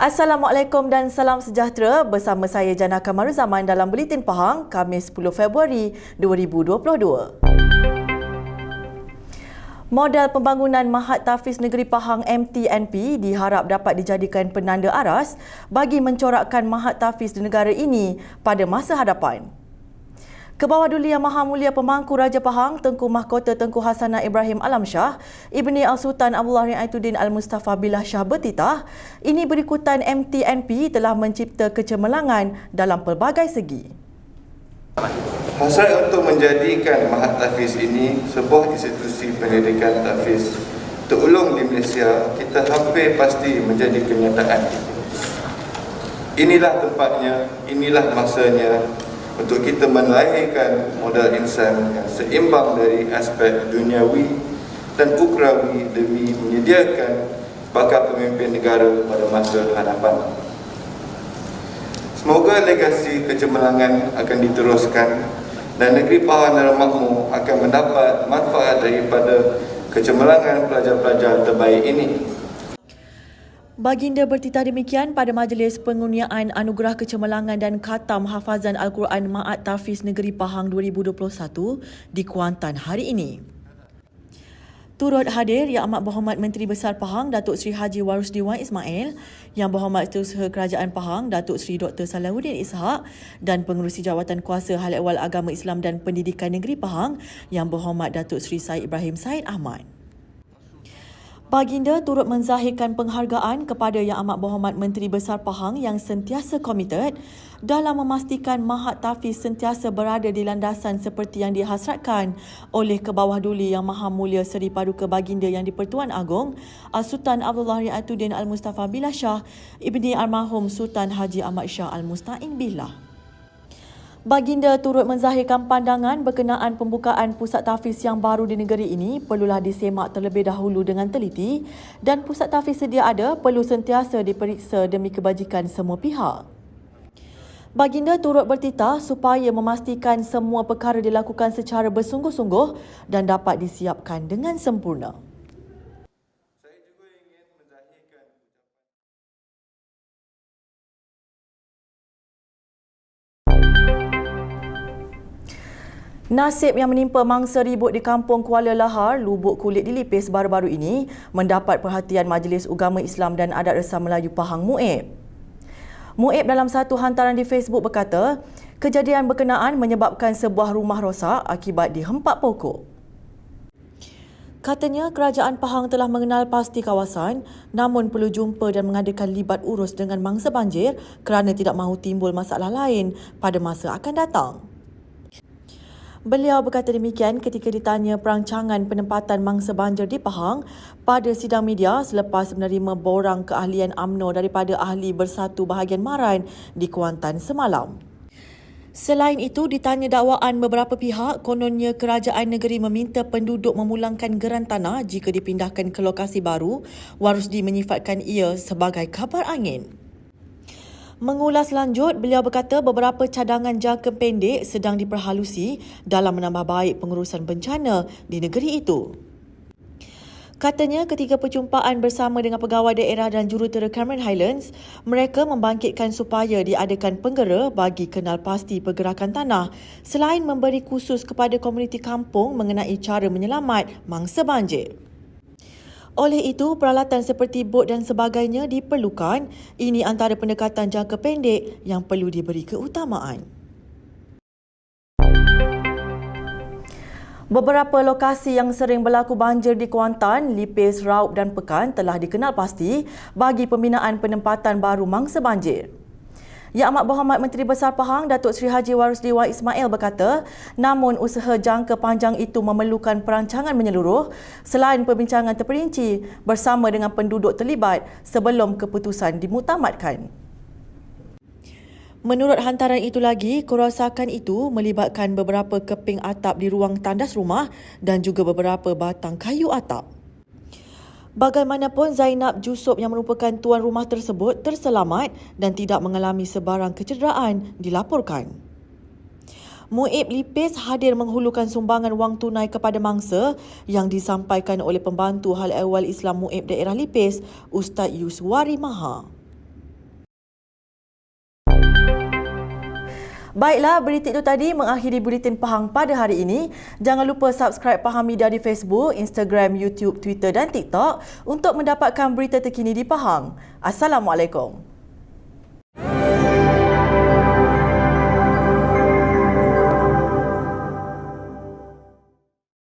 Assalamualaikum dan salam sejahtera. Bersama saya Jana Kamaruzaman dalam Buletin Pahang, Khamis 10 Februari 2022. Model pembangunan Mahat Tahfiz Negeri Pahang MTNP diharap dapat dijadikan penanda aras bagi mencorakkan Mahat Tahfiz di negara ini pada masa hadapan. Kebawah Duli Yang Maha Mulia Pemangku Raja Pahang Tengku Mahkota Tengku Hasanah Ibrahim Alamshah Ibni Al-Sultan Abdullah Ri'aituddin Al-Mustafa Billah Shah bertitah, ini berikutan MTNP telah mencipta kecemerlangan dalam pelbagai segi. Hasrat untuk menjadikan Mahat Tahfiz ini sebuah institusi pendidikan tahfiz terulung di Malaysia, kita hampir pasti menjadi kenyataan. Inilah tempatnya, inilah masanya untuk kita melahirkan modal insan yang seimbang dari aspek duniawi dan ukrawi demi menyediakan bakal pemimpin negara pada masa hadapan. Semoga legasi kecemerlangan akan diteruskan dan negeri Pahang Darul Makmur akan mendapat manfaat daripada kecemerlangan pelajar-pelajar terbaik ini. Baginda bertitah demikian pada majlis pengurniaan Anugerah Kecemerlangan dan Khatam Hafazan Al-Quran Mahat Tahfiz Negeri Pahang 2021 di Kuantan hari ini. Turut hadir Yang Amat Berhormat Menteri Besar Pahang Datuk Seri Haji Warusdi Wan Ismail, Yang Berhormat Setiausaha Kerajaan Pahang Datuk Seri Dr. Salahuddin Ishak dan Pengerusi Jawatan Kuasa Hal Ehwal Agama Islam dan Pendidikan Negeri Pahang Yang Berhormat Datuk Seri Said Ibrahim Said Ahmad. Baginda turut menzahirkan penghargaan kepada Yang Amat Berhormat Menteri Besar Pahang yang sentiasa komited dalam memastikan Mahat Tahfiz sentiasa berada di landasan seperti yang dihasratkan oleh Kebawah Duli Yang Maha Mulia Seri Paduka Baginda Yang di-Pertuan Agong Al-Sultan Abdullah Ri'aituddin Al-Mustafa Billah Shah Ibni Almarhum Sultan Haji Ahmad Shah Al-Musta'in Billah. Baginda turut menzahirkan pandangan berkenaan pembukaan pusat tahfiz yang baru di negeri ini perlulah disemak terlebih dahulu dengan teliti dan pusat tahfiz sedia ada perlu sentiasa diperiksa demi kebajikan semua pihak. Baginda turut bertitah supaya memastikan semua perkara dilakukan secara bersungguh-sungguh dan dapat disiapkan dengan sempurna. Nasib yang menimpa mangsa ribut di Kampung Kuala Lahar, Lubuk Kulit di Lipis baru-baru ini mendapat perhatian Majlis Ugama Islam dan Adat Resam Melayu Pahang MUIB. MUIB dalam satu hantaran di Facebook berkata, kejadian berkenaan menyebabkan sebuah rumah rosak akibat dihempak pokok. Katanya kerajaan Pahang telah mengenal pasti kawasan namun perlu jumpa dan mengadakan libat urus dengan mangsa banjir kerana tidak mahu timbul masalah lain pada masa akan datang. Beliau berkata demikian ketika ditanya perancangan penempatan mangsa banjir di Pahang pada sidang media selepas menerima borang keahlian UMNO daripada Ahli Bersatu Bahagian Maran di Kuantan semalam. Selain itu, ditanya dakwaan beberapa pihak, kononnya kerajaan negeri meminta penduduk memulangkan geran tanah jika dipindahkan ke lokasi baru. Warusdi menyifatkan ia sebagai kabar angin. Mengulas lanjut, beliau berkata beberapa cadangan jangka pendek sedang diperhalusi dalam menambah baik pengurusan bencana di negeri itu. Katanya ketika perjumpaan bersama dengan pegawai daerah dan jurutera Cameron Highlands, mereka membangkitkan supaya diadakan penggera bagi kenal pasti pergerakan tanah selain memberi khusus kepada komuniti kampung mengenai cara menyelamat mangsa banjir. Oleh itu, peralatan seperti bot dan sebagainya diperlukan. Ini antara pendekatan jangka pendek yang perlu diberi keutamaan. Beberapa lokasi yang sering berlaku banjir di Kuantan, Lipis, Raub dan Pekan telah dikenal pasti bagi pembinaan penempatan baru mangsa banjir. Yang Amat Berhormat Menteri Besar Pahang Datuk Seri Haji Warusdi Wan Ismail berkata, namun usaha jangka panjang itu memerlukan perancangan menyeluruh selain perbincangan terperinci bersama dengan penduduk terlibat sebelum keputusan dimuktamadkan. Menurut hantaran itu lagi, kerosakan itu melibatkan beberapa keping atap di ruang tandas rumah dan juga beberapa batang kayu atap. Bagaimanapun, Zainab Jusup yang merupakan tuan rumah tersebut terselamat dan tidak mengalami sebarang kecederaan dilaporkan. MUIB Lipis hadir menghulurkan sumbangan wang tunai kepada mangsa yang disampaikan oleh Pembantu Hal Ehwal Islam MUIB Daerah Lipis, Ustaz Yuswari Maha. Baiklah, berita itu tadi mengakhiri Buletin Pahang pada hari ini. Jangan lupa subscribe Pahang Media di Facebook, Instagram, YouTube, Twitter dan TikTok untuk mendapatkan berita terkini di Pahang. Assalamualaikum.